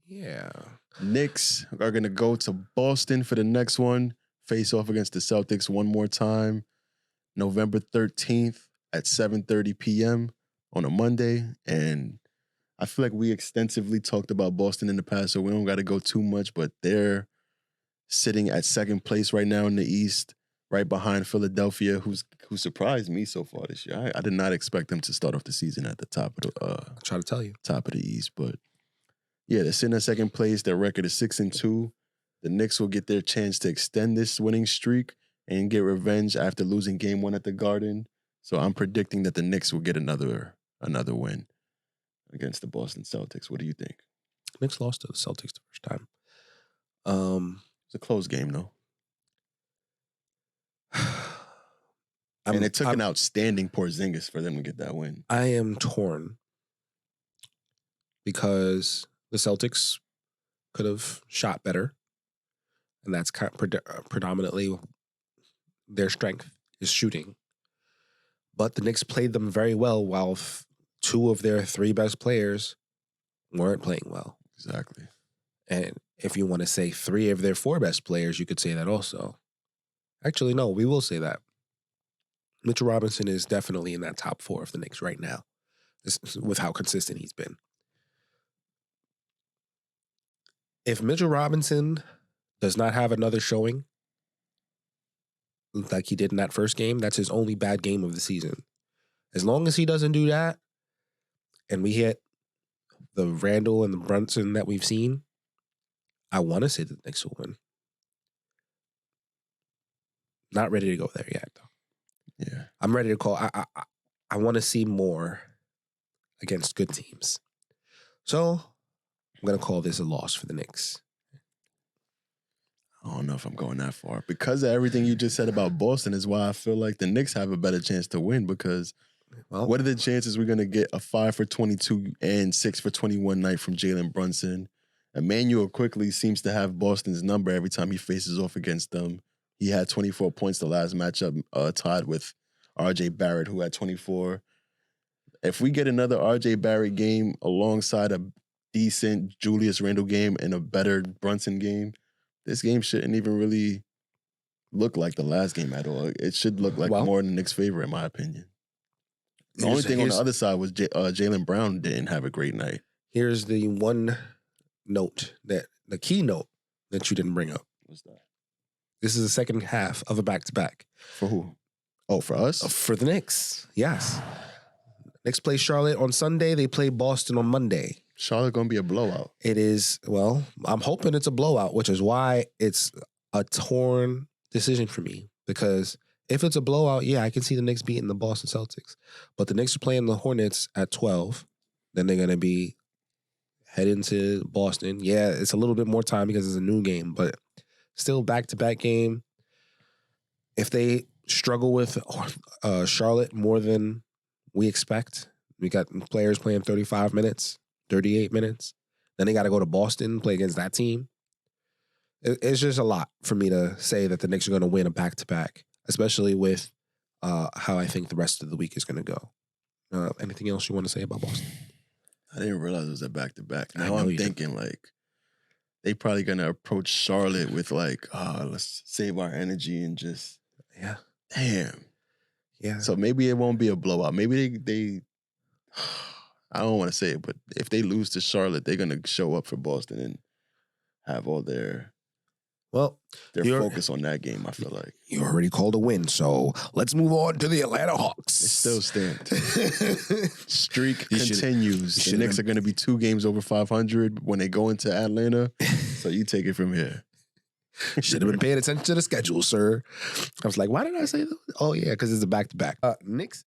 Yeah. Knicks are going to go to Boston for the next one. Face off against the Celtics one more time. November 13th at 7:30 p.m. on a Monday. And I feel like we extensively talked about Boston in the past, so we don't got to go too much, but they're sitting at second place right now in the East, right behind Philadelphia, who surprised me so far this year. I did not expect them to start off the season at the top of the I'll try to tell you. top of the East, but yeah, they're sitting at second place. Their record is 6-2. The Knicks will get their chance to extend this winning streak and get revenge after losing Game 1 at the Garden. So I'm predicting that the Knicks will get another win against the Boston Celtics. What do you think? Knicks lost to the Celtics the first time. It's a close game, though. And it took an outstanding Porzingis for them to get that win. I am torn because the Celtics could have shot better, and that's predominantly their strength is shooting. But the Knicks played them very well while two of their three best players weren't playing well. Exactly. And if you want to say three of their four best players, you could say that also. Actually, no, we will say that. Mitchell Robinson is definitely in that top four of the Knicks right now, with how consistent he's been. If Mitchell Robinson does not have another showing like he did in that first game, that's his only bad game of the season. As long as he doesn't do that, and we hit the Randall and the Brunson that we've seen, I want to say the Knicks will win. Not ready to go there yet, though. Yeah. I'm ready to call. I want to see more against good teams. So I'm going to call this a loss for the Knicks. I don't know if I'm going that far. Because of everything you just said about Boston is why I feel like the Knicks have a better chance to win, because what are the chances we're going to get a 5 for 22 and 6 for 21 night from Jalen Brunson? Emmanuel quickly seems to have Boston's number every time he faces off against them. He had 24 points the last matchup, tied with R.J. Barrett, who had 24. If we get another R.J. Barrett game alongside a decent Julius Randle game and a better Brunson game, this game shouldn't even really look like the last game at all. It should look like more in the Knicks' favor, in my opinion. The only thing on the other side was Jaylen Brown didn't have a great night. Here's the one note, the key note that you didn't bring up. What's that? This is the second half of a back-to-back. For who? Oh, for us? For the Knicks, yes. Knicks play Charlotte on Sunday. They play Boston on Monday. Charlotte going to be a blowout. It is, well, I'm hoping it's a blowout, which is why it's a torn decision for me. Because if it's a blowout, yeah, I can see the Knicks beating the Boston Celtics. But the Knicks are playing the Hornets at 12. Then they're going to be heading to Boston. Yeah, it's a little bit more time because it's a new game, but still back-to-back game. If they struggle with Charlotte more than we expect, we got players playing 35 minutes, 38 minutes. Then they got to go to Boston, play against that team. It's just a lot for me to say that the Knicks are going to win a back-to-back, especially with how I think the rest of the week is going to go. Anything else you want to say about Boston? I didn't realize it was a back-to-back. Now I'm thinking, like, they probably going to approach Charlotte with, like, let's save our energy and just, damn. Yeah. So maybe it won't be a blowout. Maybe they I don't want to say it, but if they lose to Charlotte, they're going to show up for Boston and have all their focus on that game, I feel like. You already called a win, so let's move on to the Atlanta Hawks. It still stands. Streak continues. The Knicks are going to be 2 games over 500 when they go into Atlanta, so you take it from here. Should have been paying attention to the schedule, sir. I was like, why did I say that? Oh, yeah, because it's a back-to-back. Knicks